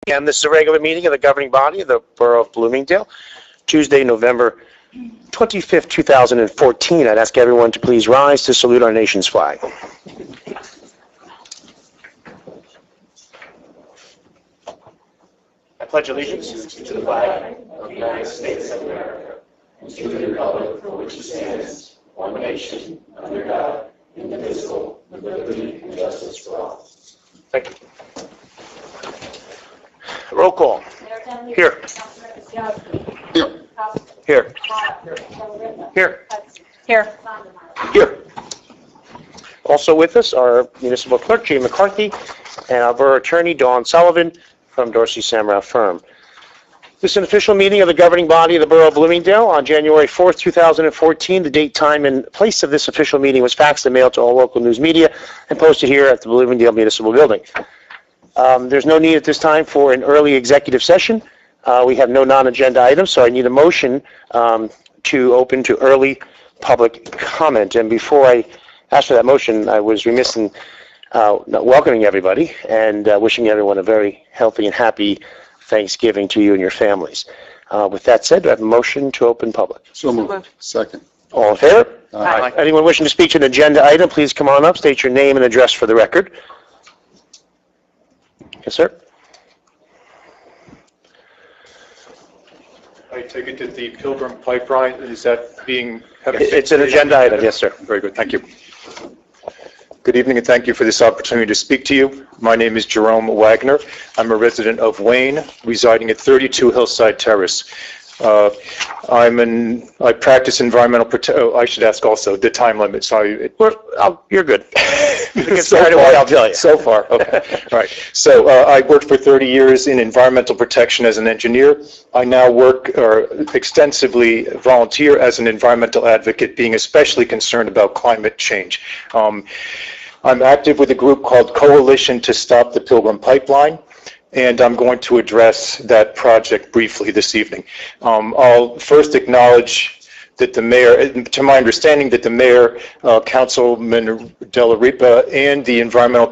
And this is a regular meeting of the governing body of the Borough of Bloomingdale, Tuesday, November 25th, 2014. I'd ask everyone to please rise to salute our nation's flag. I pledge allegiance to the flag of the United States of America and to the republic for which it stands, one nation, under God, indivisible, with liberty and justice for all. Thank you. Roll call. Here. Here. Here. Here. Here. Here. Also with us are Municipal Clerk Jay McCarthy and our Borough Attorney Dawn Sullivan from Dorsey Samra Firm. This is an official meeting of the governing body of the Borough of Bloomingdale on January 4th, 2014. The date, time, and place of this official meeting was faxed and mailed to all local news media and posted here at the Bloomingdale Municipal Building. There's no need at this time for an early executive session. We have no non-agenda items, so I need a motion to open to early public comment. And before I ask for that motion, I was remiss in welcoming everybody and wishing everyone a very healthy and happy Thanksgiving to you and your families. With that said, do I have a motion to open public? So moved. Second. All in favor? Aye. Anyone wishing to speak to an agenda item, please come on up, state your name and address for the record. Yes, sir. I take it that the Pilgrim Pipeline, is that being... It's an agenda item, yes, sir. Very good, thank you. Good evening, and thank you for this opportunity to speak to you. My name is Jerome Wagner. I'm a resident of Wayne, residing at 32 Hillside Terrace. I practice environmental protection. Oh, I should ask also the time limit. Sorry. You're good. I'll tell you. So far, okay. All right. So I worked for 30 years in environmental protection as an engineer. I now work or extensively volunteer as an environmental advocate, being especially concerned about climate change. I'm active with a group called Coalition to Stop the Pilgrim Pipeline, and I'm going to address that project briefly this evening. I'll first acknowledge that the mayor, to my understanding, that the mayor, Councilman Della Ripa, and the Environmental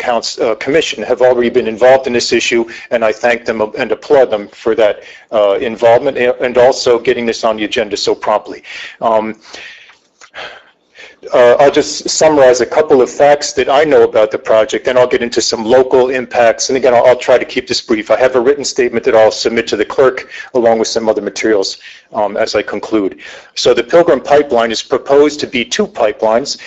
Commission have already been involved in this issue, and I thank them and applaud them for that involvement and also getting this on the agenda so promptly. I'll just summarize a couple of facts that I know about the project, and I'll get into some local impacts. And again, I'll try to keep this brief. I have a written statement that I'll submit to the clerk along with some other materials as I conclude. So the Pilgrim Pipeline is proposed to be two pipelines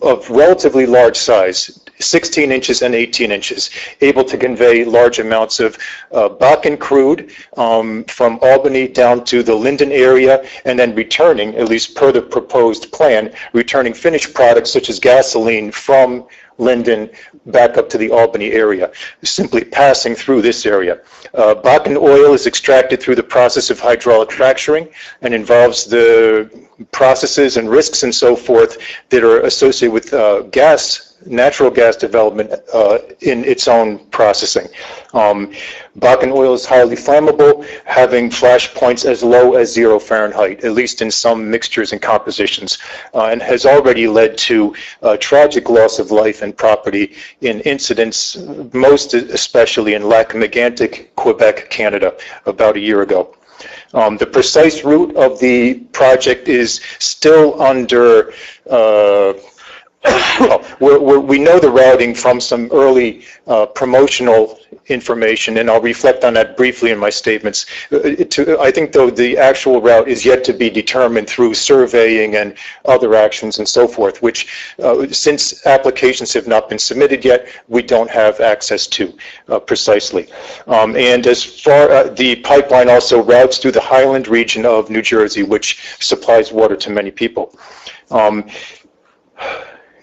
of relatively large size, 16 inches and 18 inches, able to convey large amounts of Bakken crude from Albany down to the Linden area, and then returning, at least per the proposed plan, returning finished products such as gasoline from Linden back up to the Albany area, simply passing through this area. Bakken oil is extracted through the process of hydraulic fracturing and involves the processes and risks and so forth that are associated with natural gas development in its own processing. Bakken oil is highly flammable, having flash points as low as 0 Fahrenheit, at least in some mixtures and compositions, and has already led to tragic loss of life and property in incidents, most especially in Lac-Mégantic, Quebec, Canada, about a year ago. The precise route of the project is still under we know the routing from some early promotional information, and I'll reflect on that briefly in my statements. I think, though, the actual route is yet to be determined through surveying and other actions and so forth, which, since applications have not been submitted yet, we don't have access to precisely. And as far the pipeline also routes through the Highland region of New Jersey, which supplies water to many people.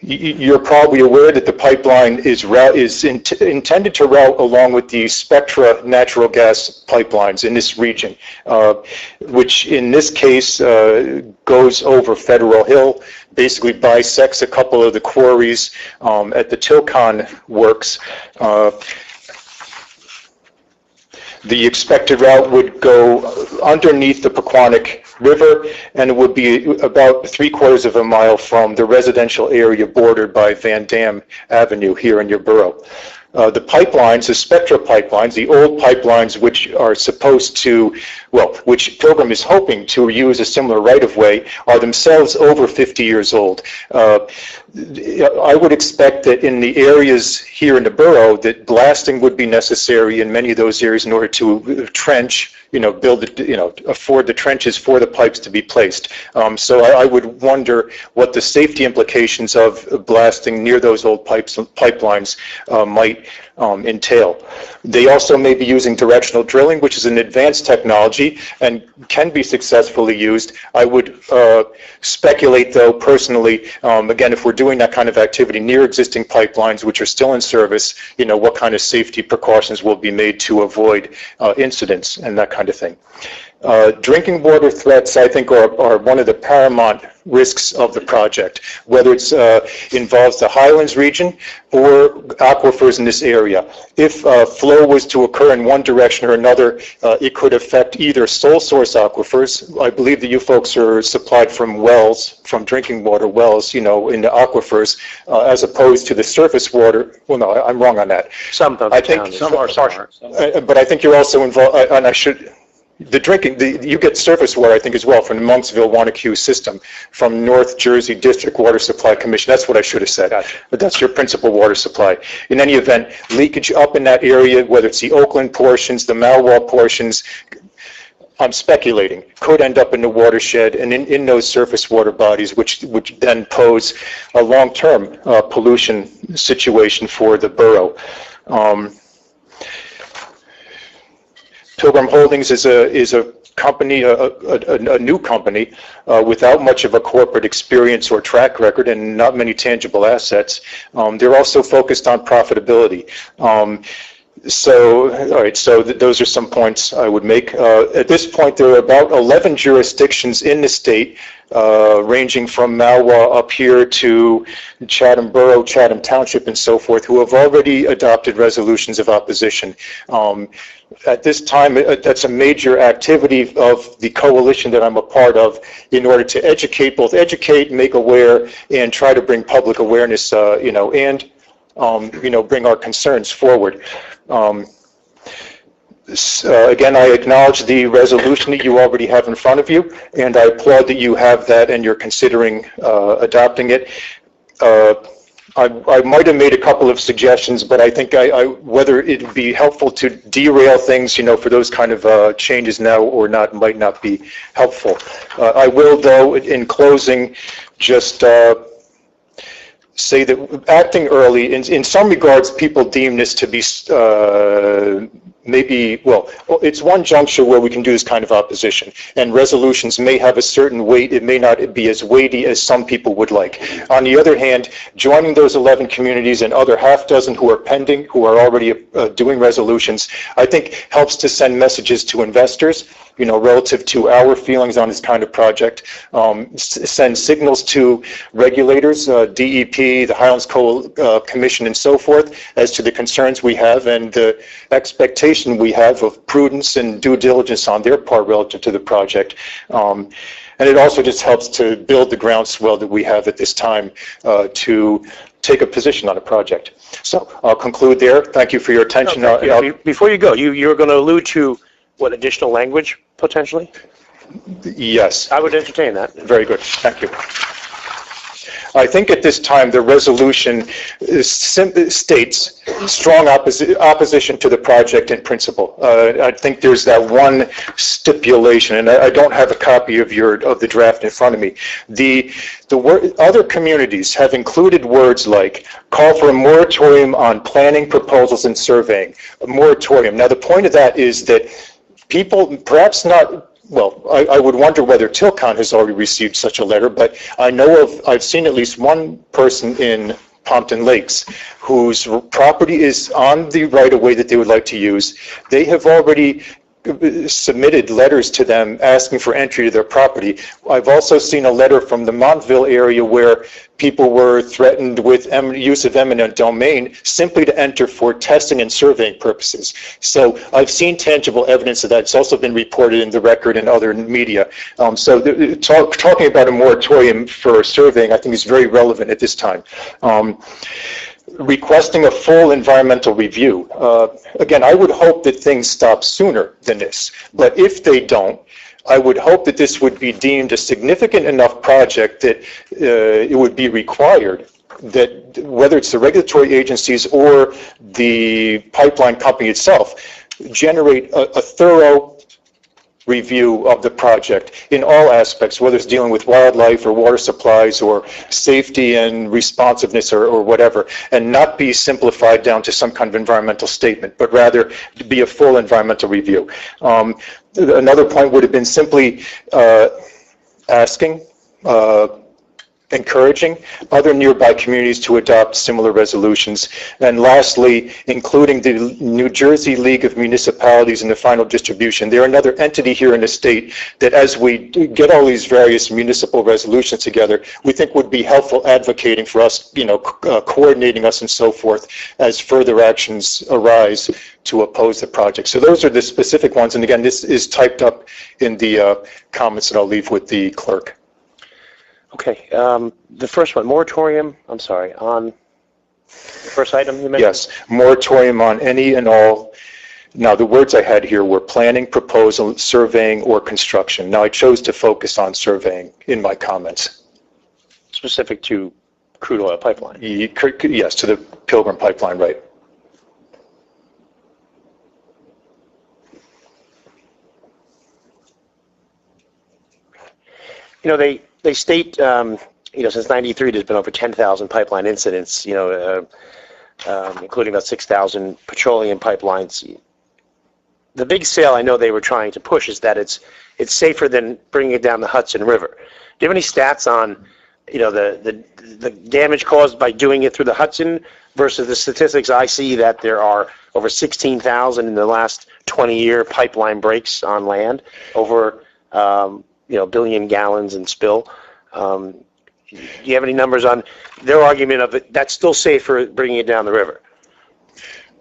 You're probably aware that the pipeline is intended to route along with the Spectra natural gas pipelines in this region, which in this case goes over Federal Hill, basically bisects a couple of the quarries at the Tilcon works. The expected route would go underneath the Pequannock River, and it would be about 3/4 of a mile from the residential area bordered by Van Dam Avenue here in your borough. The pipelines, the Spectra pipelines, the old pipelines which are supposed to, well, which Pilgrim is hoping to use a similar right-of-way, are themselves over 50 years old. I would expect that in the areas here in the borough that blasting would be necessary in many of those areas in order to trench, build, afford the trenches for the pipes to be placed. So I would wonder what the safety implications of blasting near those old pipelines might entail. They also may be using directional drilling, which is an advanced technology and can be successfully used. I would speculate, though, personally, again, if we're doing that kind of activity near existing pipelines, which are still in service, what kind of safety precautions will be made to avoid incidents and that kind of thing. Drinking water threats, I think, are one of the paramount risks of the project, whether it involves the Highlands region or aquifers in this area. If flow was to occur in one direction or another, it could affect either sole source aquifers. I believe that you folks are supplied from wells, from drinking water wells, in the aquifers, as opposed to the surface water. Well, no, I'm wrong on that. Some of I think some are partial. But I think you're also involved, and I should. You get surface water, I think, as well from the Monksville-Wanacue system, from North Jersey District Water Supply Commission. That's what I should have said. Gotcha. But that's your principal water supply. In any event, leakage up in that area, whether it's the Oakland portions, the Malwall portions, I'm speculating, could end up in the watershed and in those surface water bodies, which then pose a long-term pollution situation for the borough. Pilgrim Holdings is a company, a new company, without much of a corporate experience or track record and not many tangible assets. They're also focused on profitability. Those are some points I would make. At this point, there are about 11 jurisdictions in the state, ranging from Malwa up here to Chatham Borough, Chatham Township, and so forth, who have already adopted resolutions of opposition. At this time, that's a major activity of the coalition that I'm a part of in order to educate, both educate, make aware, and try to bring public awareness, and bring our concerns forward. Again, I acknowledge the resolution that you already have in front of you, and I applaud that you have that and you're considering adopting it. I might have made a couple of suggestions, but I think whether it would be helpful to derail things, for those kind of changes now or not, might not be helpful. I will, though, in closing, just say that acting early, in some regards, people deem this to be it's one juncture where we can do this kind of opposition, and resolutions may have a certain weight. It may not be as weighty as some people would like. On the other hand, joining those 11 communities and other half dozen who are pending, who are already doing resolutions, I think helps to send messages to investors, relative to our feelings on this kind of project, send signals to regulators, DEP, the Highlands Commission, and so forth, as to the concerns we have and the expectation we have of prudence and due diligence on their part relative to the project. And it also just helps to build the groundswell that we have at this time to take a position on a project. So I'll conclude there. Thank you for your attention. Before you go, you're going to allude to what additional language, potentially? Yes. I would entertain that. Very good. Thank you. I think at this time the resolution states strong opposition to the project in principle. I think there's that one stipulation, and I don't have a copy of the draft in front of me. The other communities have included words like call for a moratorium on planning, proposals, and surveying. A moratorium. Now the point of that is that people, perhaps not, well, I would wonder whether Tilcon has already received such a letter, but I've seen at least one person in Pompton Lakes whose property is on the right-of-way that they would like to use. They have already submitted letters to them asking for entry to their property. I've also seen a letter from the Montville area where people were threatened with use of eminent domain simply to enter for testing and surveying purposes. So I've seen tangible evidence of that. It's also been reported in the record and other media. Talking about a moratorium for surveying, I think, is very relevant at this time. requesting a full environmental review. Again, I would hope that things stop sooner than this, but if they don't, I would hope that this would be deemed a significant enough project that it would be required that whether it's the regulatory agencies or the pipeline company itself, generate a thorough review of the project in all aspects, whether it's dealing with wildlife or water supplies or safety and responsiveness or whatever, and not be simplified down to some kind of environmental statement, but rather be a full environmental review. Another point would have been simply asking, encouraging other nearby communities to adopt similar resolutions. And lastly, including the New Jersey League of Municipalities in the final distribution. They're another entity here in the state that as we get all these various municipal resolutions together, we think would be helpful advocating for us, coordinating us and so forth as further actions arise to oppose the project. So those are the specific ones. And again, this is typed up in the comments that I'll leave with the clerk. Okay, the first one, moratorium, I'm sorry, on the first item you mentioned? Yes, moratorium on any and all. Now, the words I had here were planning, proposal, surveying, or construction. Now, I chose to focus on surveying in my comments. Specific to crude oil pipeline? Yes, to the Pilgrim pipeline, right. They state, since '93, there's been over 10,000 pipeline incidents, including about 6,000 petroleum pipelines. The big sale I know they were trying to push is that it's safer than bringing it down the Hudson River. Do you have any stats on, the damage caused by doing it through the Hudson versus the statistics I see that there are over 16,000 in the last 20-year pipeline breaks on land, over a billion gallons in spill. Do you have any numbers on their argument of it? That's still safer bringing it down the river.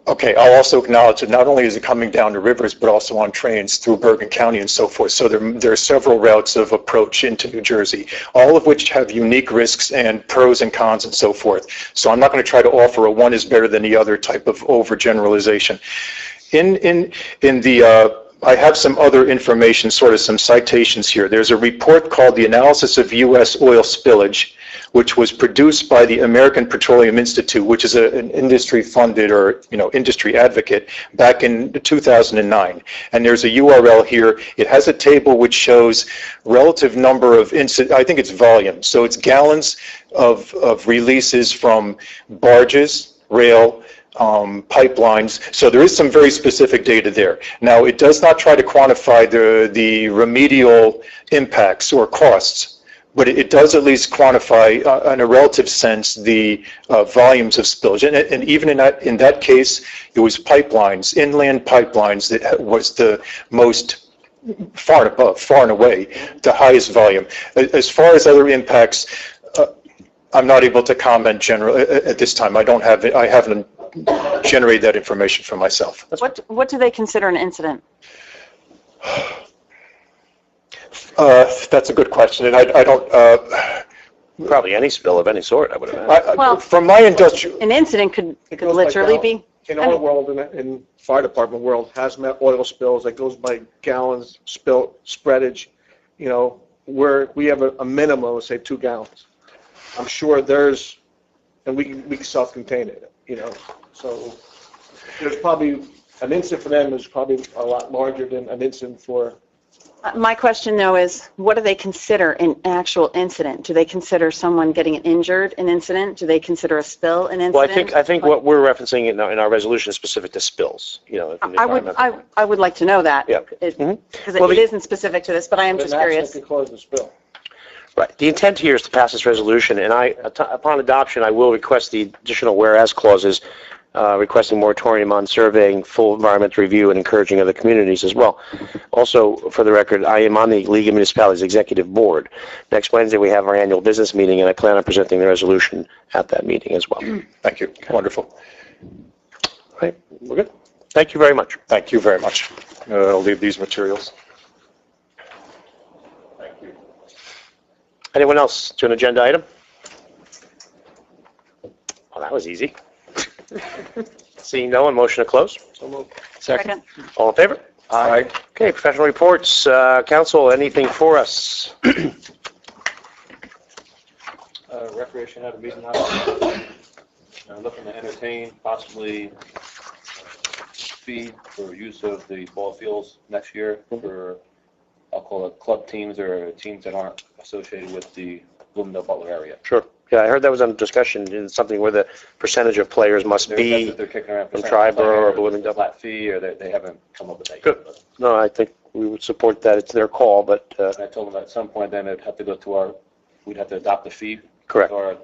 Okay, I'll also acknowledge that not only is it coming down the rivers, but also on trains through Bergen County and so forth. So there are several routes of approach into New Jersey, all of which have unique risks and pros and cons and so forth. So I'm not going to try to offer a one is better than the other type of overgeneralization. I have some other information, sort of some citations here. There's a report called The Analysis of U.S. Oil Spillage, which was produced by the American Petroleum Institute, which is an industry-funded or industry advocate, back in 2009. And there's a URL here. It has a table which shows relative number of I think it's volume. So it's gallons of releases from barges, rail, pipelines. So there is some very specific data there. Now, it does not try to quantify the remedial impacts or costs, but it does at least quantify, in a relative sense, the volumes of spillage. And even in that case, it was pipelines, inland pipelines, that was the most far and away, the highest volume. As far as other impacts, I'm not able to comment generally at this time. I haven't generated that information for myself. What do they consider an incident? That's a good question, and I don't. Probably any spill of any sort, I would imagine. Well, from my industrial, an incident could literally be. In our world, in fire department world, hazmat oil spills, that goes by gallons, spreadage, where we have a minimum of, say, 2 gallons. I'm sure and we can self-contain it, So there's probably, an incident for them is probably a lot larger than an incident for. My question, though, is what do they consider an actual incident? Do they consider someone getting injured an incident? Do they consider a spill an incident? Well, I think what we're referencing in our resolution is specific to spills. I would like to know that. Yeah. Because it isn't specific to this, but I am just curious. Could cause the spill. Right. The intent here is to pass this resolution, and upon adoption, I will request the additional whereas clauses, requesting moratorium on surveying, full environmental review, and encouraging other communities as well. Also, for the record, I am on the League of Municipalities Executive Board. Next Wednesday, we have our annual business meeting, and I plan on presenting the resolution at that meeting as well. Thank you. Wonderful. All right. We're good. Thank you very much. Thank you very much. I'll leave these materials. Thank you. Anyone else to an agenda item? Well, that was easy. Seeing no one, motion to close. Second. All in favor? Aye. Okay, professional reports. Council, anything for us? Recreation had a meeting out, looking to entertain possibly fee for use of the ball fields next year for, I'll call it club teams or teams that aren't associated with the Bloomingdale Butler area. Sure. Yeah, I heard that was under discussion in something where the percentage of players must That's be. what they're kicking around. from Triborough or Bloomingdale. Flat fee, or they haven't come up with that. Good. Yet, No, I think we would support that. It's their call, but but I told them at some point then it'd have to go to we'd have to adopt the fee. correct. Or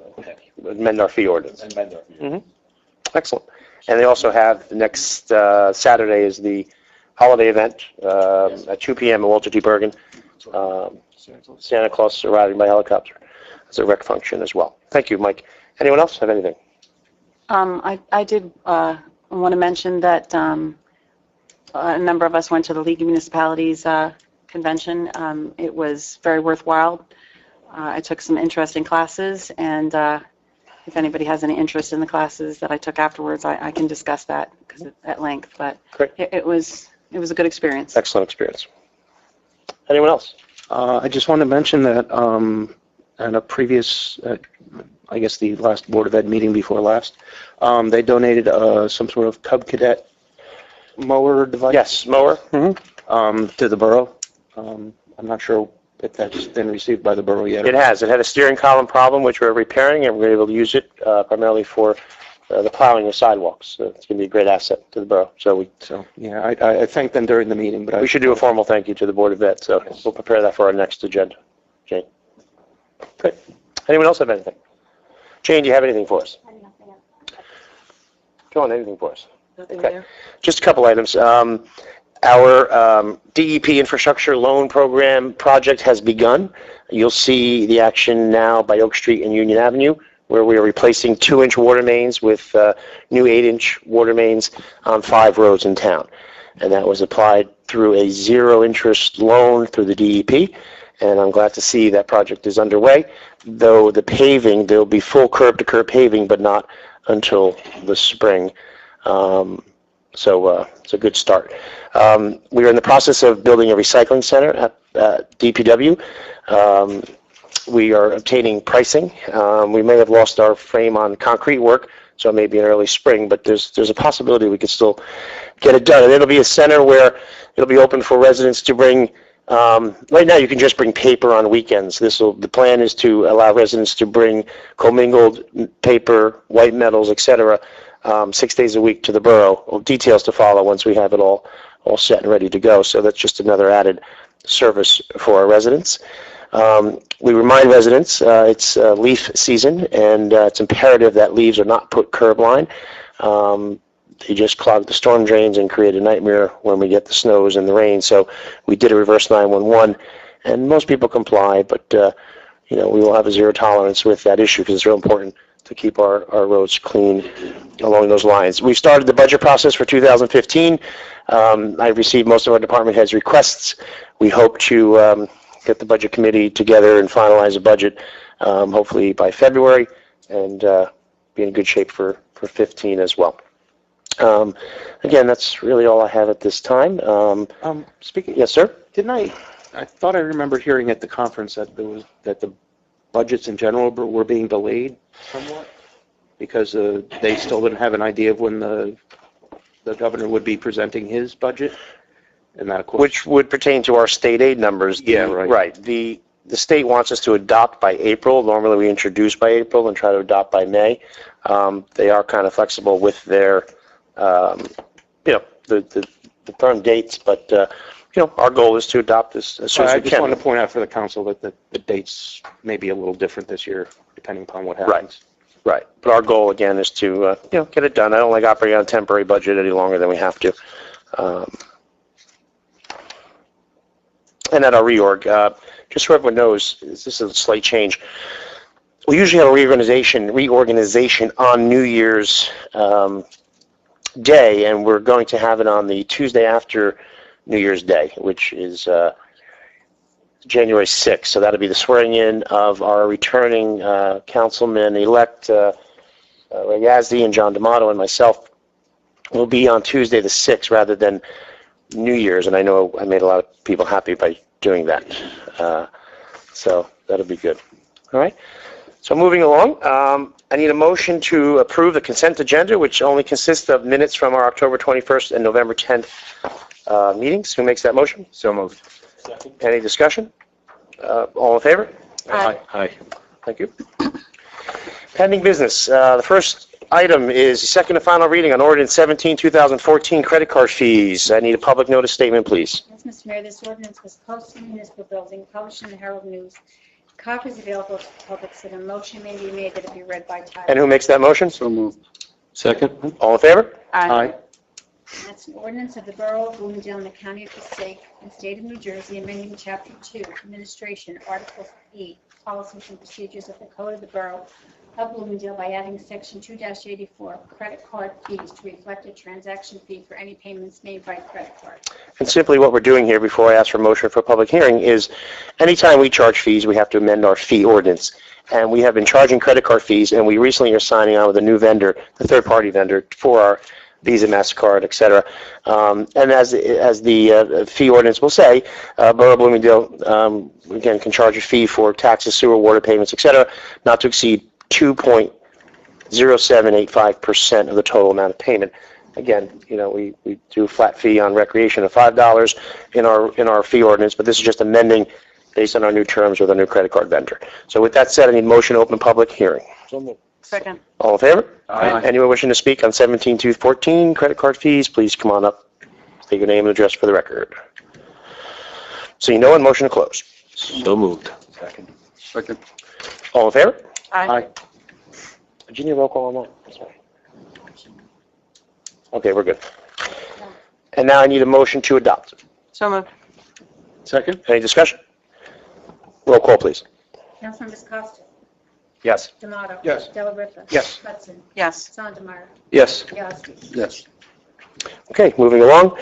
Amend our fee ordinance. amend our fee. Excellent. And they also have the next Saturday is the holiday event at 2 p.m. at Walter T. Bergen. Santa Claus arriving by helicopter. It's a rec function as well. Thank you, Mike. Anyone else have anything? I did want to mention that a number of us went to the League of Municipalities convention. It was very worthwhile. I took some interesting classes, and if anybody has any interest in the classes that I took afterwards, I can discuss that at length. But Great. it was a good experience. Excellent experience. Anyone else? I just want to mention that at a previous, I guess the last Board of Ed meeting before last, they donated some sort of Cub Cadet mower device. Yes, mower. To the borough. I'm not sure if that's been received by the borough yet. It has. It had a steering column problem, which we're repairing, and we're able to use it primarily for the plowing of sidewalks. So it's going to be a great asset to the borough. So Yeah, I thanked them during the meeting, but we should do a formal thank you to the Board of Ed. So we'll prepare that for our next agenda. Jane. Great. Anyone else have anything? Jane, do you have anything for us? John, anything for us? Nothing Okay. there. Just a couple items. Our DEP infrastructure loan program project has begun. You'll see the action now by Oak Street and Union Avenue, where we are replacing 2-inch water mains with new 8-inch water mains on 5 roads in town. And that was applied through a zero-interest loan through the DEP. And I'm glad to see that project is underway, though the paving, there'll be full curb-to-curb paving, but not until the spring. So it's a good start. We are in the process of building a recycling center at DPW. We are obtaining pricing. We may have lost our frame on concrete work, so it may be in early spring, but there's a possibility we could still get it done. And it'll be a center where it'll be open for residents to bring. Right now, you can just bring paper on weekends. The plan is to allow residents to bring commingled paper, white metals, etc., 6 days a week to the borough. Well, details to follow once we have it all set and ready to go. So that's just another added service for our residents. We remind residents it's leaf season, and it's imperative that leaves are not put curb line. They just clog the storm drains and create a nightmare when we get the snows and the rain. So we did a reverse 911, and most people comply, but we will have a zero tolerance with that issue because it's real important to keep our roads clean along those lines. We've started the budget process for 2015. I've received most of our department heads' requests. We hope to get the budget committee together and finalize a budget hopefully by February, and be in good shape for 15 as well. Again, that's really all I have at this time. Speaking, Yes, sir? I thought I remembered hearing at the conference that the budgets in general were being delayed somewhat because they still didn't have an idea of when the governor would be presenting his budget. And that, of course, Which would pertain to our state aid numbers. Yeah, right. Right. The state wants us to adopt by April. Normally we introduce by April and try to adopt by May. They are kind of flexible with their, the firm dates, but, our goal is to adopt this as soon as I we just can. wanted to point out for the council that the dates may be a little different this year, depending upon what happens. Right. But our goal, again, is to, get it done. I don't like operating on a temporary budget any longer than we have to. And at our reorg, just so everyone knows, this is a slight change. We usually have a reorganization on New Year's Day, and we're going to have it on the Tuesday after New Year's Day, which is January 6th. So that'll be the swearing in of our returning councilman-elect Ray Yazdi and John D'Amato and myself will be on Tuesday the 6th rather than New Year's, and I know I made a lot of people happy by doing that. So that'll be good. All right. So moving along, I need a motion to approve the consent agenda, which only consists of minutes from our October 21st and November 10th meetings. Who makes that motion? So moved. Any discussion? All in favor? Aye. Aye. Thank you. Pending business. The first item is the second and final reading on ordinance 17, 2014 credit card fees. I need a public notice statement, please. Yes, Mr. Mayor, this ordinance was posted in the municipal building, published in the Herald News. Copies available to the public, so the motion may be made that it be read by title. And who makes that motion? So moved. Second. All in favor? Aye. That's an ordinance of the Borough of Bloomingdale in the County of Passaic and State of New Jersey, amending Chapter 2, Administration, Article 8, Policies and Procedures of the Code of the Borough of Bloomingdale by adding Section 2-84, credit card fees, to reflect a transaction fee for any payments made by credit card. And simply what we're doing here before I ask for motion for public hearing is anytime we charge fees, we have to amend our fee ordinance. And we have been charging credit card fees, and we recently are signing on with a new vendor, the third-party vendor, for our Visa, MasterCard, et cetera. And as the fee ordinance will say, Borough of Bloomingdale, again, can charge a fee for taxes, sewer, water payments, et cetera, not to exceed 2.0785% of the total amount of payment. Again, you know, we do a flat fee on recreation of $5 in our fee ordinance, but this is just amending based on our new terms with our new credit card vendor. So with that said, I need a motion to open public hearing. Second. All in favor? Aye. Anyone wishing to speak on 17-214 credit card fees, please come on up. State your name and address for the record. Seeing no one, motion to close. So moved. Second. All in favor? Aye. Did you need a roll call on that? Sorry. Okay, we're good. And now I need a motion to adopt. So moved. Second. Any discussion? Roll call, please. Councilmembers Costa, Yes. D'Amato. Yes. Della Ripa. Yes. Hudson. Yes. Sondemire. Yes. Yazdi. Yes. Okay, moving along.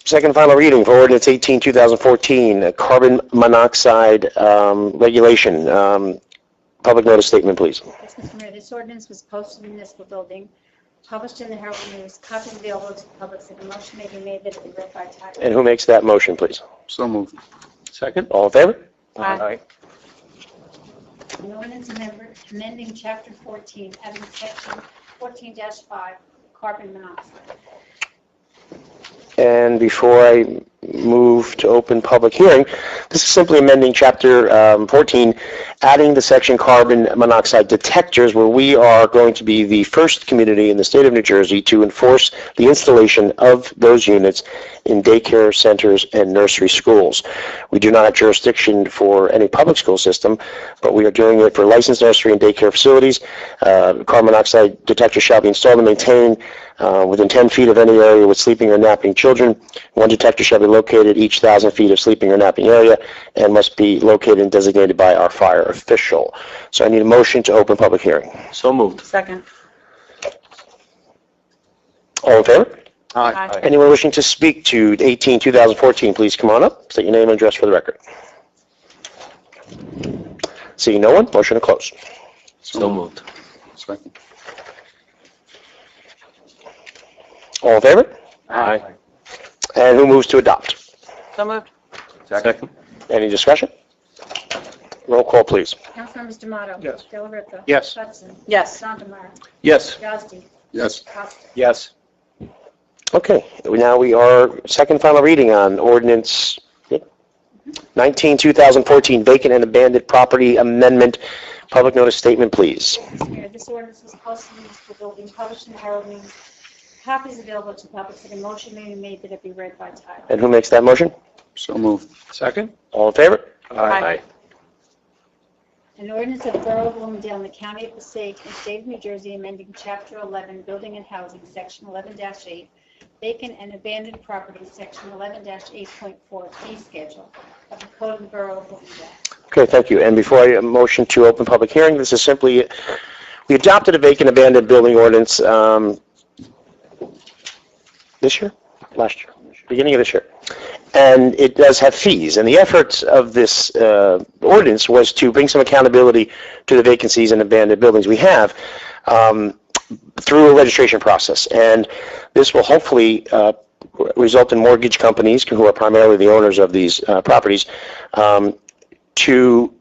Second and final reading for ordinance 18, 2014, carbon monoxide regulation. Public notice statement, please. Yes, Mr. Mayor, this ordinance was posted in the municipal building, published in the Herald News, copies available to the public, so the motion may be made that it be read by title. And who makes that motion, please? So moved. Second. All in favor? Aye. An ordinance amending Chapter 14, adding Section 14-5, carbon monoxide. And before I move to open public hearing, this is simply amending Chapter 14, adding the section carbon monoxide detectors, where we are going to be the first community in the state of New Jersey to enforce the installation of those units in daycare centers and nursery schools. We do not have jurisdiction for any public school system, but we are doing it for licensed nursery and daycare facilities. Carbon monoxide detectors shall be installed and maintained within 10 feet of any area with sleeping or napping children. One detector shall be located each 1,000 feet of sleeping or napping area and must be located and designated by our fire official. So I need a motion to open public hearing. So moved. Second. All in favor? Aye. Anyone wishing to speak to 18, 2014, please come on up. State your name and address for the record. Seeing no one, motion to close. So moved. Second. All in favor? Aye. And who moves to adopt? So moved. Second. Any discussion? Roll call, please. Councilmembers D'Amato. Yes. Della Ripa. Yes. Hudson. Yes. Sondemire. Yes. Yazdi. Yes. Costa. Yes. Okay, now we are second final reading on ordinance 19, 2014, vacant and abandoned property amendment. Public notice statement, please. Mr. Mayor, this ordinance was posted in the municipal building, published in the Herald News, copies available to the public, so the motion may be made that it be read by title. And who makes that motion? So moved. Second. All in favor? Aye. An ordinance of the Borough of Bloomingdale in the County of Passaic and State of New Jersey, amending Chapter 11, Building and Housing, Section 11-8, vacant and abandoned property, Section 11-8.4, fee schedule of the Code of the Borough of Bloomingdale. Okay, thank you. And before I motion to open public hearing, this is simply, we adopted a vacant abandoned building ordinance this year? Last year? Beginning of this year. and it does have fees. And the efforts of this ordinance was to bring some accountability to the vacancies and abandoned buildings we have through a registration process. And this will hopefully result in mortgage companies, who are primarily the owners of these properties, to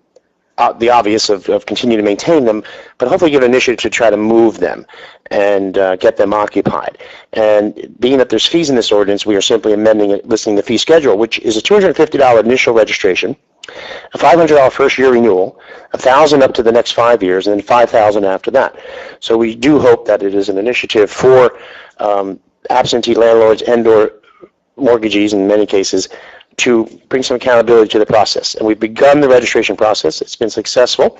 the obvious of continuing to maintain them, but hopefully give an initiative to try to move them and get them occupied. And being that there's fees in this ordinance, we are simply amending it, listing the fee schedule, which is a $250 initial registration, a $500 first year renewal, $1,000 up to the next 5 years, and then $5,000 after that. So we do hope that it is an initiative for absentee landlords and/or mortgagees in many cases to bring some accountability to the process. And we've begun the registration process. It's been successful.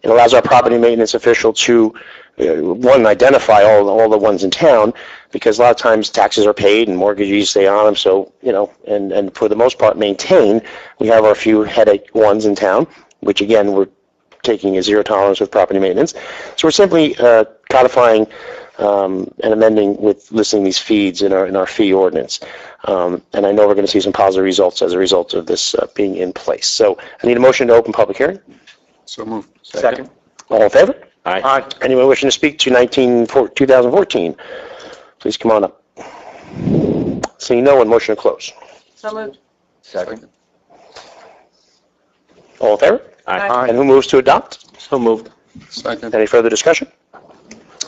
It allows our property maintenance official to, one, identify all the ones in town, because a lot of times taxes are paid and mortgagees stay on them, so, and for the most part maintain. We have our few headache ones in town, which again, we're taking a zero tolerance with property maintenance. So we're simply codifying and amending with listing these fees in our fee ordinance. And I know we're going to see some positive results as a result of this being in place. So I need a motion to open public hearing. So moved. Second. All in favor? Aye. Anyone wishing to speak to 2014? Please come on up. Seeing no one, motion to close. So moved. Second. All in favor? Aye. And who moves to adopt? So moved. Second. Any further discussion?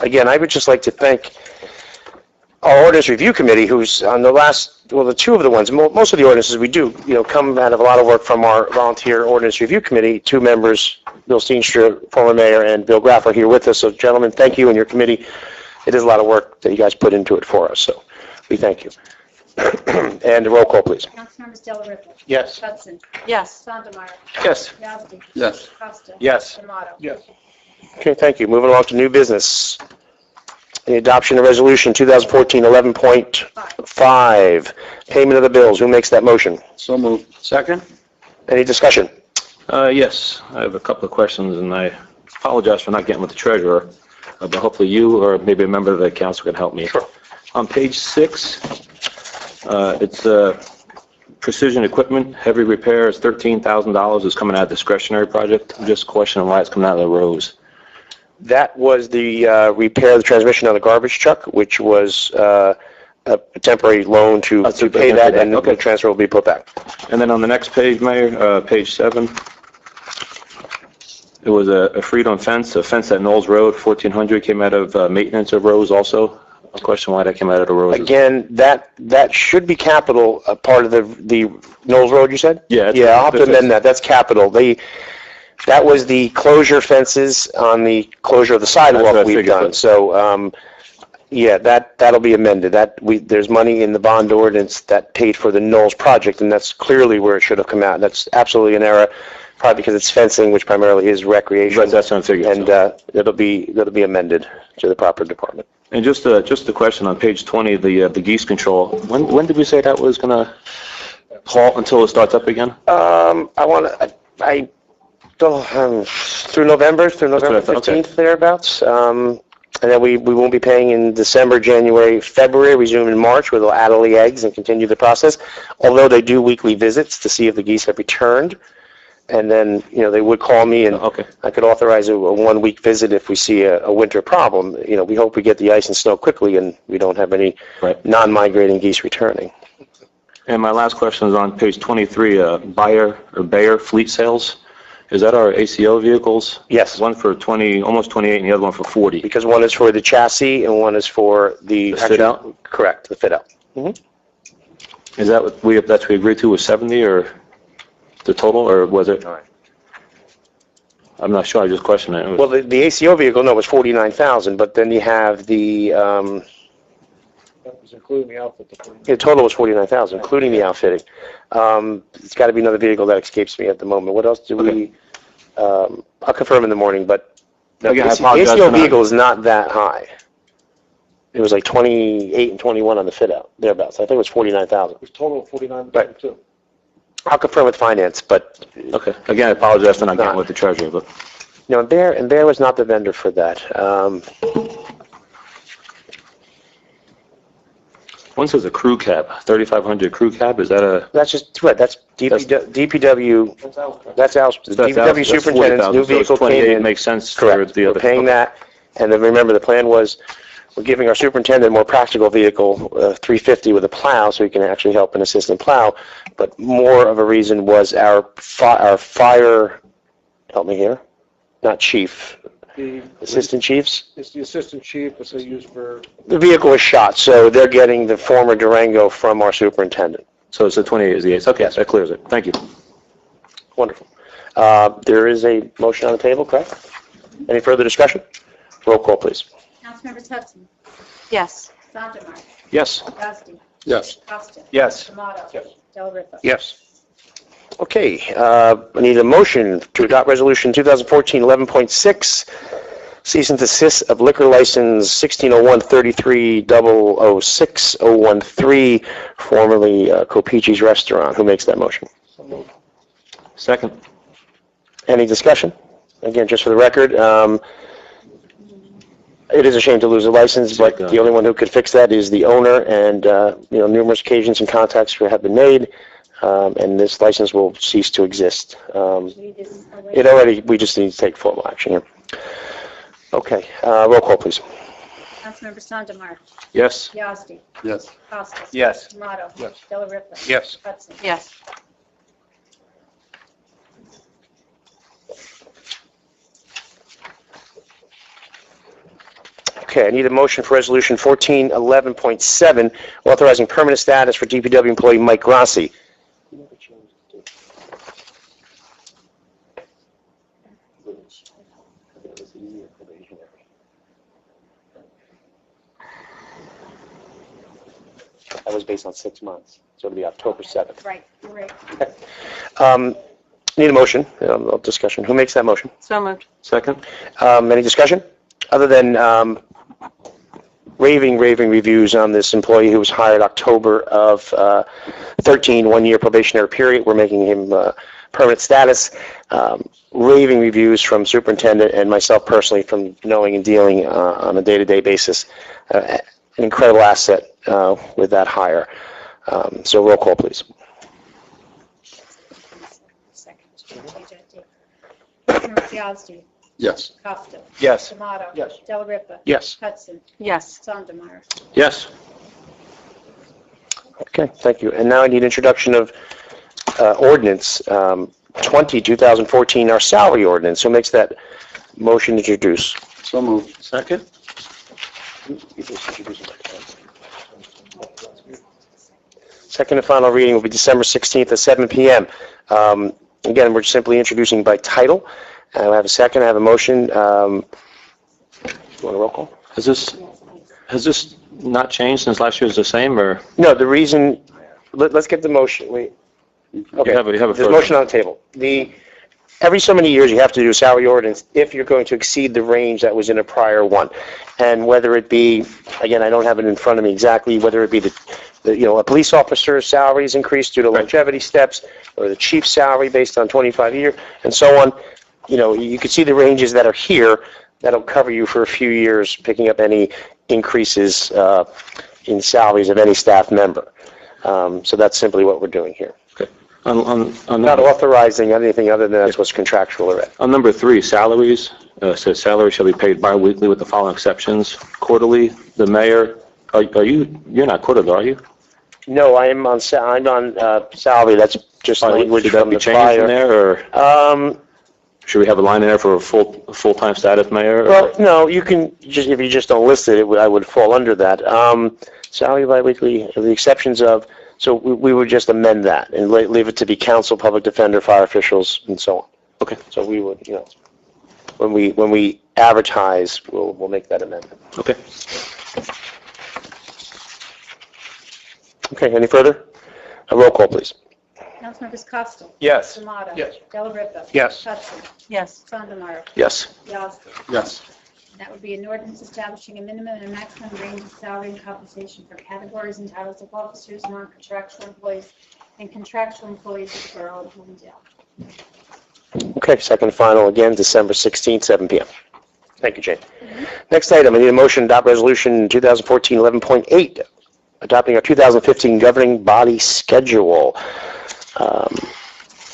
Again, I would just like to thank our Ordinance Review Committee, who's on the two of the ones, most of the ordinances we do, come out of a lot of work from our volunteer Ordinance Review Committee. Two members, Bill Steenstra, former mayor, and Bill Graff are here with us. So gentlemen, thank you and your committee. It is a lot of work that you guys put into it for us, so we thank you. And a roll call, please. Councilmembers Della Ripa. Yes. Hudson. Yes. Sondemire. Yes. Yazdi. Yes. Costa. Yes. D'Amato. Yes. Okay, thank you. Moving along to new business. The adoption of resolution 2014-11.5, payment of the bills. Who makes that motion? So moved. Second? Any discussion? Yes, I have a couple of questions, and I apologize for not getting with the treasurer, but hopefully you or maybe a member of the council can help me. Sure. On page 6, it's precision equipment, heavy repairs, $13,000 is coming out of discretionary project. I'm just questioning why it's coming out of the rows. That was the repair of the transmission on the garbage truck, which was a temporary loan to pay that, and the transfer will be put back. And then on the next page, Mayor, page 7, it was a Freedom fence, a fence at Knowles Road, 1,400, came out of maintenance of roads also. A question why that came out of the roads. Again, that should be capital, part of the Knowles Road, you said? Yeah. Yeah, I'll have to amend that. That's capital. That was the closure fences on the closure of the sidewalk we've done. So, yeah, that'll be amended. There's money in the bond ordinance that paid for the Knowles project, and that's clearly where it should have come out. That's absolutely an error, probably because it's fencing, which primarily is recreation. Right, that's what I'm figuring. And it'll be amended to the proper department. And just a question on page 20, the geese control. When did we say that was going to halt until it starts up again? Through November 15th, thereabouts. And then we won't be paying in December, January, February, resume in March, where they'll add all the eggs and continue the process. Although they do weekly visits to see if the geese have returned. And then, they would call me, and I could authorize a 1-week visit if we see a winter problem. We hope we get the ice and snow quickly and we don't have any non-migrating geese returning. And my last question is on page 23, Bayer fleet sales. Is that our ACO vehicles? Yes. One for almost 28, and the other one for 40. Because one is for the chassis and one is for the fit out? Correct, the fit out. Mm-hmm. Is that what we agreed to was 70 or the total, or was it? All right. I'm not sure, I just questioned it. Well, the ACO vehicle, no, was 49,000, but then you have the, That was including the outfit. the total was 49,000, including the outfitting. It's got to be another vehicle that escapes me at the moment. What else do we, I'll confirm in the morning, but the ACO vehicle is not that high. It was like 28 and 21 on the fit out, thereabouts. I think it was 49,000. It was total of 49, Right. too. I'll confirm with finance, but. Okay. Again, I apologize for not getting with the treasurer, but. No, and Bear was not the vendor for that. One says a crew cab, 3,500 crew cab, is that a? That's just, right, that's DPW, that's our, the That's DPW superintendent's new vehicle came 28 in. makes sense for Correct, the we're other. paying that, and then remember, the plan was, we're giving our superintendent a more practical vehicle, 350 with a plow, so he can actually help an assistant plow, but more of a reason was our fire, help me here, not chief, assistant chiefs? It's the assistant chief, which they use for, The vehicle was shot, so they're getting the former Durango from our superintendent. So it's a 28 is the ace. Okay, Yes. that clears it. Thank you. Wonderful. There is a motion on the table, correct? Any further discussion? Roll call, please. Councilmembers Hudson, Yes. Sondemire, Yes. Yasti, Yes. Costa. Yes. Tomato. Yes. Del Rippe. Yes. Okay, I need a motion to adopt Resolution 2014-11.6, cease and desist of liquor license 1601-33-006-013, formerly Copici's Restaurant. Who makes that motion? Second. Any discussion? Again, just for the record, it is a shame to lose a license, but the only one who could fix that is the owner, and, numerous occasions and contacts have been made, and this license will cease to exist. We just need to take formal action here. Okay, roll call, please. Councilmember Sondemire, Yes. Yasti, Yes. Costa. Yes. Tomato. Yes. Del Rippe. Yes. Hudson. Yes. Okay, I need a motion for Resolution 1411.7, authorizing permanent status for DPW employee Mike Grassi. That was based on 6 months, so it'll be October 7th. Right, you're right. Need a motion, discussion. Who makes that motion? So moved. Second. Any discussion? Other than raving reviews on this employee who was hired October of 13, 1-year probationary period. We're making him permanent status. Raving reviews from superintendent and myself personally from knowing and dealing on a day-to-day basis. An incredible asset with that hire. So roll call, please. Second. Councilmembers Yasti, Yes. Costa. Yes. Tomato. Yes. Del Rippe. Yes. Hudson. Yes. Sondemire. Yes. Okay, thank you. And now I need introduction of ordinance 2014, our salary ordinance. Who makes that motion to introduce? So moved. Second. Second and final reading will be December 16th at 7 p.m. Again, we're simply introducing by title. I have a second. I have a motion. You want a roll call? Has this not changed since last year? Is the same, or? No, the reason, let's get the motion. Wait. Okay. You have a There's a first. motion on the table. Every so many years, you have to do a salary ordinance if you're going to exceed the range that was in a prior one. And whether it be, again, I don't have it in front of me exactly, whether it be a police officer's salary is increased due to longevity steps, or the chief's salary based on 25 years, and so on. You can see the ranges that are here that'll cover you for a few years, picking up any increases in salaries of any staff member. So that's simply what we're doing here. On Not authorizing anything other than that's what's contractual already. On number 3, salaries, says salary shall be paid bi-weekly with the following exceptions. Quarterly, the mayor, you're not quarterly, are you? No, I'm on salary. That's just language Should that from be the changed in prior. there, or should we have a line in there for a full-time status mayor? Well, no, you can just, if you just don't list it, I would fall under that. Salary biweekly, the exceptions of, so we would just amend that and leave it to be council, public defender, fire officials, and so on. Okay. So we would, when we advertise, we'll make that amendment. Okay. Okay, any further? A roll call, please. Councilmembers Costa. Yes. Tomato. Yes. Del Rippe. Yes. Hudson. Yes. Sondemire. Yes. Yasti. Yes. That would be an ordinance establishing a minimum and a maximum range of salary and compensation for categories and titles of officers, non-contractual employees, and contractual employees of the Borough of Bloomingdale. Okay, second and final, again, December 16th, 7 p.m. Thank you, Jane. Next item, I need a motion to adopt resolution 2014-11.8, adopting our 2015 governing body schedule.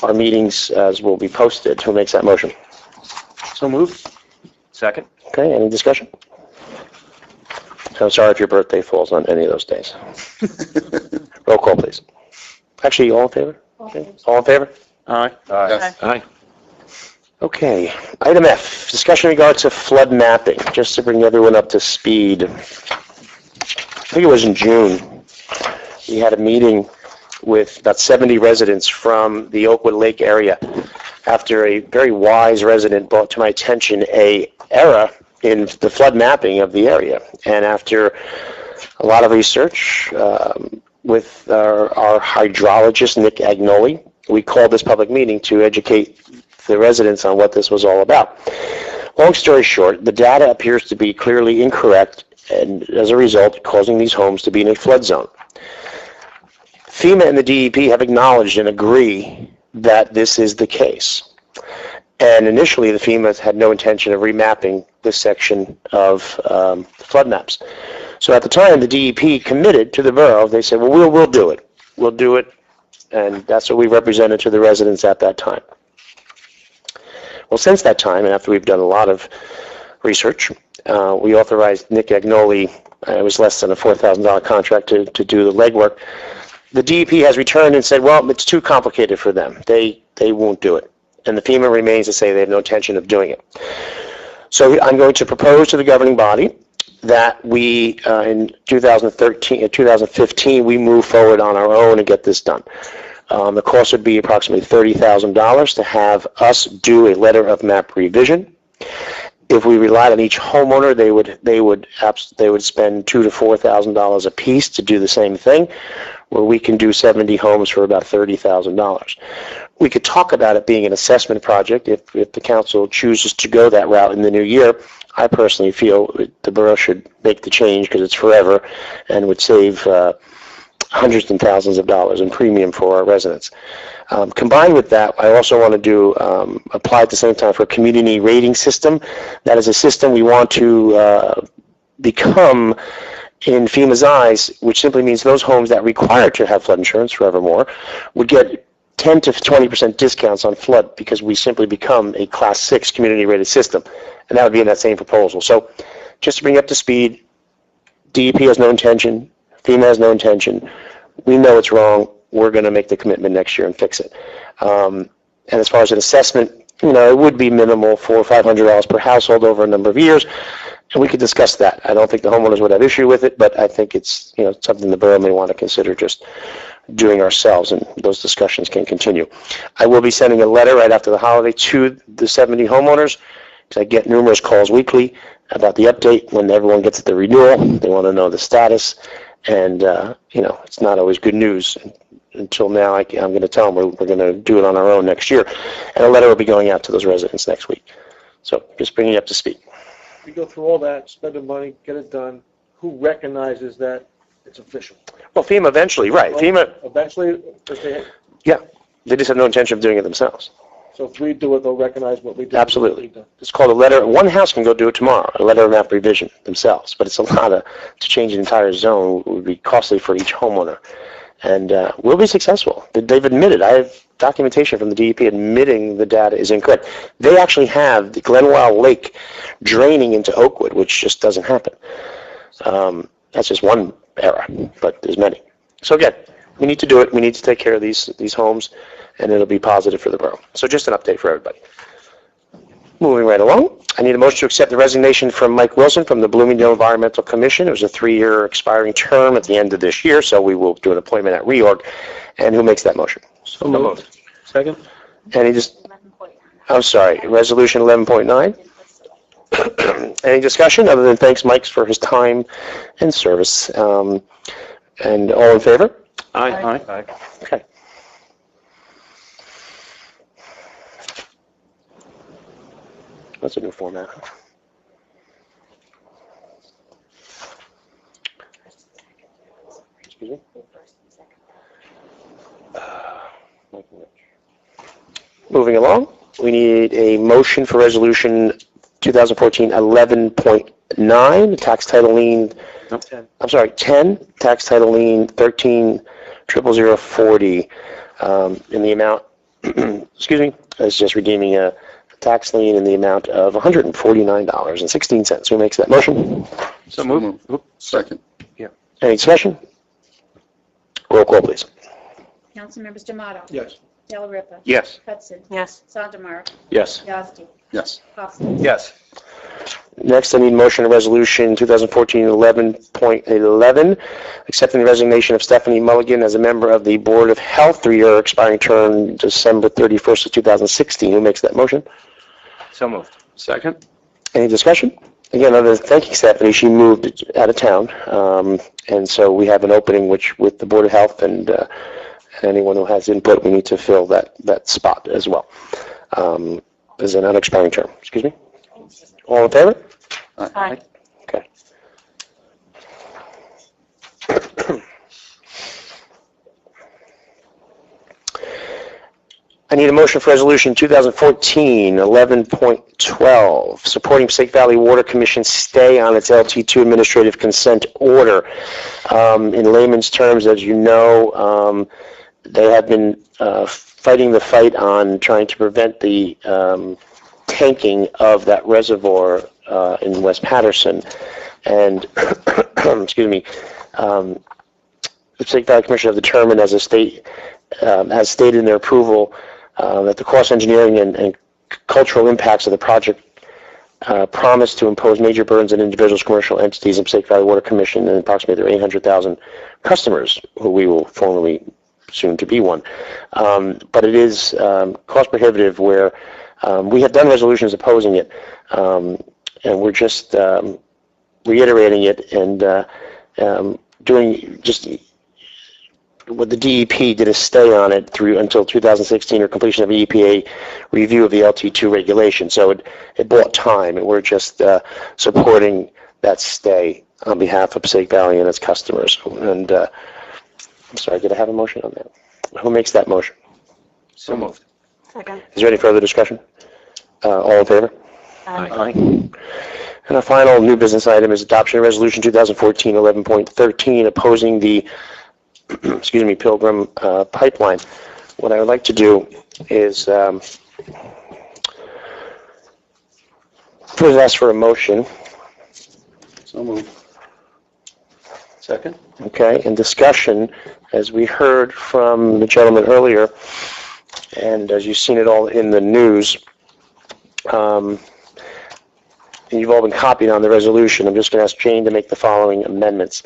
Our meetings as will be posted. Who makes that motion? So moved. Second? Okay, any discussion? I'm sorry if your birthday falls on any of those days. Roll call, please. Actually, all in favor? Okay. All in favor? Aye. Yes. Aye. Okay. Item F, discussion in regards to flood mapping, just to bring everyone up to speed. I think it was in June. We had a meeting with about 70 residents from the Oakwood Lake area after a very wise resident brought to my attention a error in the flood mapping of the area. And after a lot of research with our hydrologist, Nick Agnoli, we called this public meeting to educate the residents on what this was all about. Long story short, the data appears to be clearly incorrect and as a result causing these homes to be in a flood zone. FEMA and the DEP have acknowledged and agree that this is the case. And initially, the FEMA had no intention of remapping this section of flood maps. So at the time, the DEP committed to the borough. They said, well, we'll do it. We'll do it. And that's what we represented to the residents at that time. Well, since that time, and after we've done a lot of research, we authorized Nick Agnoli, it was less than a $4,000 contract to do the legwork. The DEP has returned and said, well, it's too complicated for them. They won't do it. And the FEMA remains to say they have no intention of doing it. So I'm going to propose to the governing body that we, in 2015, we move forward on our own and get this done. The cost would be approximately $30,000 to have us do a letter of map revision. If we relied on each homeowner, they would spend $2,000 to $4,000 a piece to do the same thing, where we can do 70 homes for about $30,000. We could talk about it being an assessment project if the council chooses to go that route in the new year. I personally feel the borough should make the change because it's forever and would save hundreds and thousands of dollars in premium for our residents. Combined with that, I also want to apply at the same time for a community rating system. That is a system we want to become in FEMA's eyes, which simply means those homes that require to have flood insurance forevermore would get 10 to 20% discounts on flood because we simply become a Class 6 community rated system. And that would be in that same proposal. So just to bring you up to speed, DEP has no intention, FEMA has no intention. We know it's wrong. We're going to make the commitment next year and fix it. And as far as an assessment, it would be minimal, $400 or $500 per household over a number of years. And we could discuss that. I don't think the homeowners would have issue with it, but I think it's something the borough may want to consider just doing ourselves, and those discussions can continue. I will be sending a letter right after the holiday to the 70 homeowners because I get numerous calls weekly about the update. When everyone gets the renewal, they want to know the status, and it's not always good news. Until now, I'm going to tell them we're going to do it on our own next year, and a letter will be going out to those residents next week. So just bringing you up to speed. We go through all that, spend the money, get it done. Who recognizes that it's official? Well, FEMA eventually, right. FEMA, Eventually, they just have no intention of doing it themselves. so if we do it, they'll recognize what we do. Absolutely. It's called a letter. One house can go do it tomorrow, a letter of map revision themselves, but it's a lot to change an entire zone would be costly for each homeowner. And we'll be successful. They've admitted. I have documentation from the DEP admitting the data is incorrect. They actually have the Glenwell Lake draining into Oakwood, which just doesn't happen. That's just one error, but there's many. So again, we need to do it. We need to take care of these homes, and it'll be positive for the borough. So just an update for everybody. Moving right along, I need a motion to accept the resignation from Mike Wilson from the Bloomingdale Environmental Commission. It was a 3-year expiring term at the end of this year, so we will do an appointment at reorg. And who makes that motion? So moved. Second? I'm sorry, Resolution 11.9. Any discussion other than thanks Mike for his time and service? And all in favor? Aye. Okay. That's a new format. Excuse me? Moving along, we need a motion for resolution 2014 11.9, tax title lien I'm sorry, 10, tax title lien 13-00040, in the amount, excuse me, it's just redeeming a tax lien in the amount of $149.16. Who makes that motion? So moved. Second. Any discussion? Roll call, please. Councilmembers D'Amato. Yes. Della Ripa. Yes. Hudson. Yes. Sondemire. Yes. Yazdi. Yes. Costa. Yes. Next, I need a motion to resolution 2014-11.11, accepting the resignation of Stephanie Mulligan as a member of the Board of Health, 3-year expiring term December 31st of 2016. Who makes that motion? So moved. Second? Any discussion? Again, other than thanking Stephanie, she moved out of town, and so we have an opening which, with the Board of Health and anyone who has input, we need to fill that spot as well. As an unexpiring term. Excuse me? All in favor? Aye. Okay. I need a motion for resolution 2014-11.12, supporting Passaic Valley Water Commission stay on its LT2 administrative consent order. In layman's terms, as you know, they have been fighting the fight on trying to prevent the tanking of that reservoir in West Patterson. And, excuse me, the Passaic Valley Commission have determined as a state, as stated in their approval, that the cost engineering and cultural impacts of the project promise to impose major burdens on individuals, commercial entities, and Passaic Valley Water Commission, and approximately their 800,000 customers, who we will formally soon to be one. But it is cost prohibitive, where we have done resolutions opposing it, and we're just reiterating it and doing just what the DEP did, a stay on it through until 2016 or completion of EPA review of the LT2 regulation. So it bought time, and we're just supporting that stay on behalf of Passaic Valley and its customers. And I'm sorry, did I have a motion on that? Who makes that motion? So moved. Second. Is there any further discussion? All in favor? Aye. And our final new business item is adoption of resolution 2014-11.13, opposing the excuse me, Pilgrim pipeline. What I would like to do is first ask for a motion. So moved. Second? Okay, and discussion, as we heard from the gentleman earlier, and as you've seen it all in the news, and you've all been copied on the resolution. I'm just going to ask Jane to make the following amendments.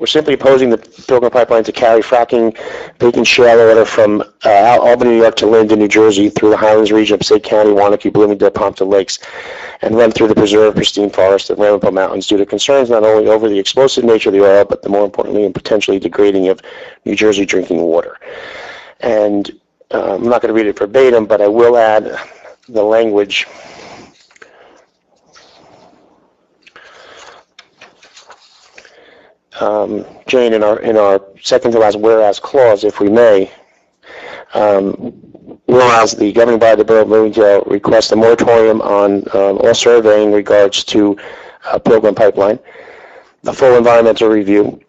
We're simply opposing the Pilgrim Pipeline to carry fracking, vacant shale water from Albany, New York to Linden, New Jersey, through the Highlands region of Passaic County, Wanakee, Bloomingdale, Pompton Lakes, and run through the preserved pristine forest of Ramapo Mountains due to concerns not only over the explosive nature of the oil, but more importantly, and potentially degrading of New Jersey drinking water. And I'm not going to read it verbatim, but I will add the language. Jane, in our second to last whereas clause, if we may, whereas the governing body of the Borough of Bloomingdale requests a moratorium on all surveying in regards to Pilgrim Pipeline, a full environmental review.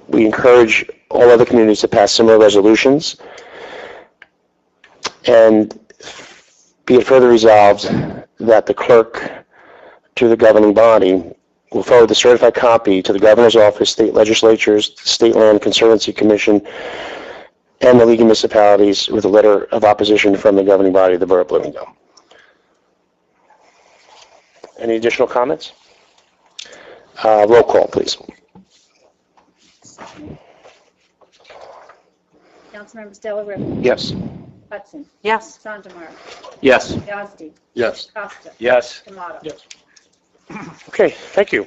We encourage all other communities to pass similar resolutions, and be it further resolved that the clerk to the governing body will forward the certified copy to the governor's office, state legislatures, the State Land Conservancy Commission, and the League of Municipalities with a letter of opposition from the governing body of the Borough of Bloomingdale. Any additional comments? Roll call, please. Councilmembers Della Ripa. Yes. Hudson. Yes. Sondemire. Yes. Yazdi. Yes. Costa. Yes. D'Amato. Yes. Okay, thank you.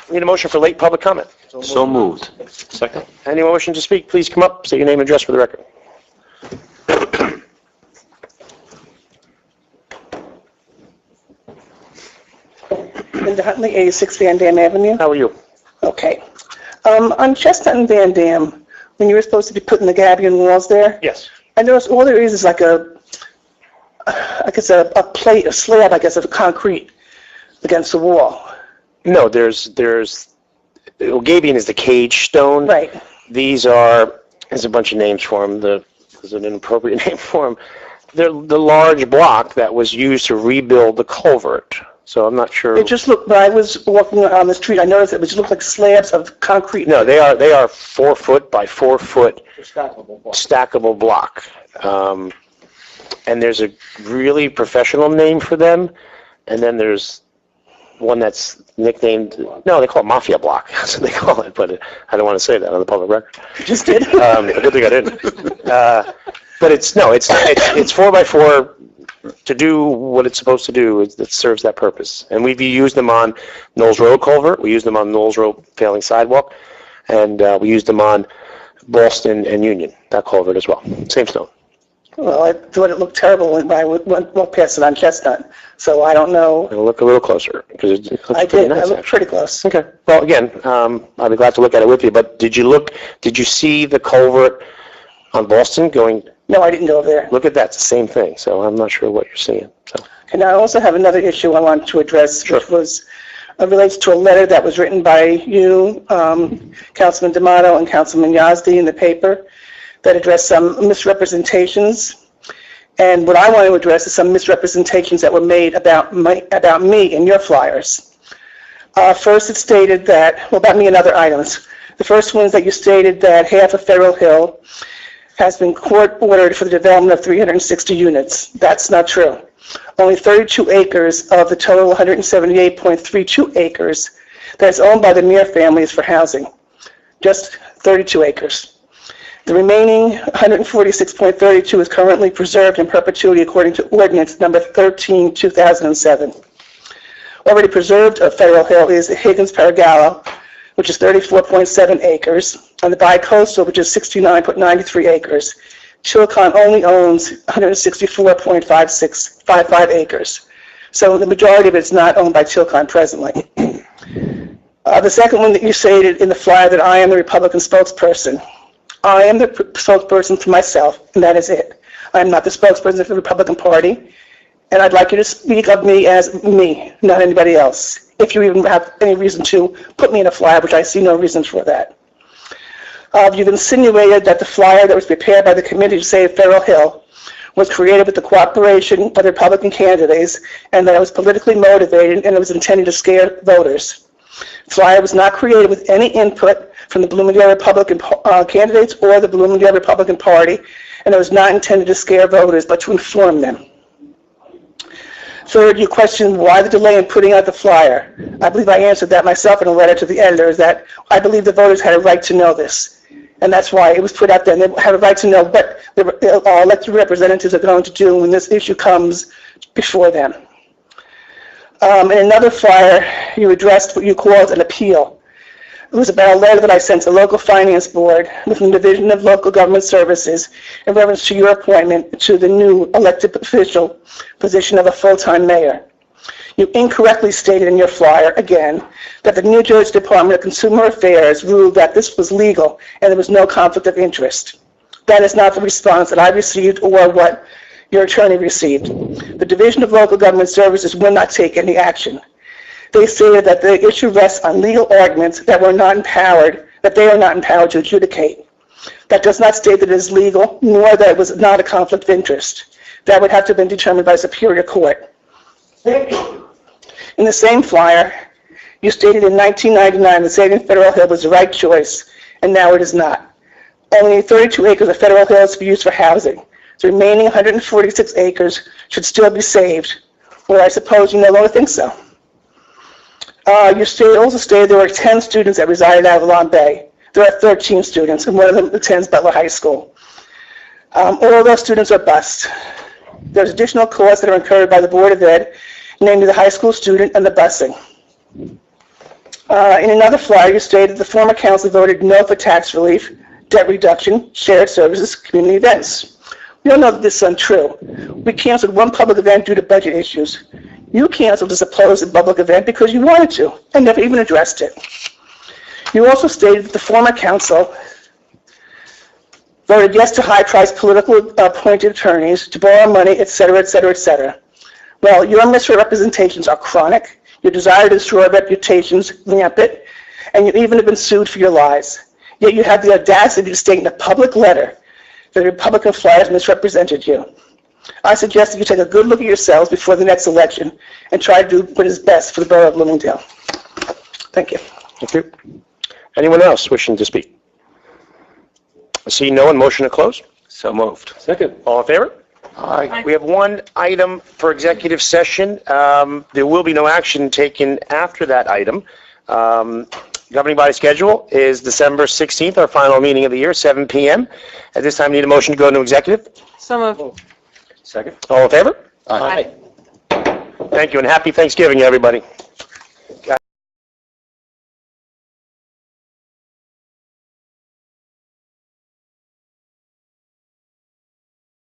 Need a motion for late public comment. So moved. Second? Anyone wishing to speak, please come up, state your name and address for the record. Linda Huntley, 86 Van Dam Avenue. How are you? Okay. On Chestnut and Van Dam, when you were supposed to be putting the gabion walls there, Yes. I noticed all there is like a plate, a slab, I guess, of concrete. against the wall. No, there's Gabion is the cage stone. Right. These are, there's a bunch of names for them. There's an inappropriate name for them. They're the large block that was used to rebuild the culvert. So I'm not sure. It just looked, when I was walking on the street, I noticed it just looked like slabs of concrete. No, they are 4 foot by 4 foot Stackable block. stackable block. And there's a really professional name for them. And then there's one that's nicknamed, no, they call it Mafia Block. That's what they call it, but I don't want to say that on the public record. You just did. A good thing I didn't. But it's 4 by 4 to do what it's supposed to do. It serves that purpose. And we've used them on Knowles Road culvert. We used them on Knowles Road failing sidewalk. And we used them on Boston and Union, that culvert as well. Same stone. Well, I thought it looked terrible when I walked past it on Chestnut. So I don't know. I'll look a little closer because it looks I pretty did. nice. I looked Actually. pretty close. Okay. Well, again, I'd be glad to look at it with you. But did you see the culvert on Boston going? No, I didn't go there. Look at that. It's the same thing. So I'm not sure what you're seeing. So. And I also have another issue I want to address, Sure. which was relates to a letter that was written by you, Councilman D'Amato and Councilman Yazdi in the paper that addressed some misrepresentations. And what I want to address is some misrepresentations that were made about me in your flyers. First, it stated that, well, about me and other items. The first one is that you stated that half of Federal Hill has been court-ordered for the development of 360 units. That's not true. Only 32 acres of the total 178.32 acres that is owned by the Meir family is for housing. Just 32 acres. The remaining 146.32 is currently preserved in perpetuity according to Ordinance Number 13, 2007. Already preserved of Federal Hill is Higgins Paragallo, which is 34.7 acres, and the Bi-Coastal, which is 69.93 acres. Chilcon only owns 164.55 acres. So the majority of it is not owned by Chilcon presently. The second one that you stated in the flyer that I am the Republican spokesperson. I am the spokesperson for myself, and that is it. I am not the spokesperson for the Republican Party, and I'd like you to speak of me as me, not anybody else, if you even have any reason to put me in a flyer, which I see no reason for that. You've insinuated that the flyer that was prepared by the Committee to Save Federal Hill was created with the cooperation of the Republican candidates, and that it was politically motivated and it was intended to scare voters. The flyer was not created with any input from the Bloomingdale Republican candidates or the Bloomingdale Republican Party, and it was not intended to scare voters, but to inform them. Third, you questioned why the delay in putting out the flyer. I believe I answered that myself in a letter to the editors, that I believe the voters had a right to know this, and that's why it was put out there, and they have a right to know what the elected representatives are going to do when this issue comes before them. In another flyer, you addressed what you called an appeal. It was about a letter that I sent to the local finance board within the Division of Local Government Services in reference to your appointment to the new elected official position of a full-time mayor. You incorrectly stated in your flyer, again, that the New Jersey Department of Consumer Affairs ruled that this was legal and there was no conflict of interest. That is not the response that I received or what your attorney received. The Division of Local Government Services will not take any action. They stated that the issue rests on legal arguments that they are not empowered to adjudicate. That does not state that it is legal, nor that it was not a conflict of interest. That would have to have been determined by Superior Court. In the same flyer, you stated in 1999 that saving Federal Hill was the right choice, and now it is not. Only 32 acres of Federal Hill is to be used for housing. The remaining 146 acres should still be saved, or I suppose you no longer think so. You also stated there were 10 students that resided at Avalon Bay. There are 13 students, and one of them attends Butler High School. All of those students are bused. There's additional costs that are incurred by the Board of Ed, namely the high school student and the busing. In another flyer, you stated the former council voted no for tax relief, debt reduction, shared services, community events. We all know that this is untrue. We canceled one public event due to budget issues. You canceled a supposed public event because you wanted to and never even addressed it. You also stated that the former council voted yes to high-priced political appointed attorneys to borrow money, et cetera, et cetera, et cetera. Well, your misrepresentations are chronic. Your desire to destroy our reputations rampant, and you even have been sued for your lies. Yet you have the audacity to state in a public letter that the Republican flyers misrepresented you. I suggest that you take a good look at yourselves before the next election and try to do what is best for the borough of Bloomingdale. Thank you. Thank you. Anyone else wishing to speak? I see no one. Motion to close? So moved. Second. All in favor? Aye. We have one item for executive session. There will be no action taken after that item. Governing body schedule is December 16th, our final meeting of the year, 7 p.m. At this time, need a motion to go into executive. So moved. Second. All in favor? Aye. Thank you, and happy Thanksgiving, everybody.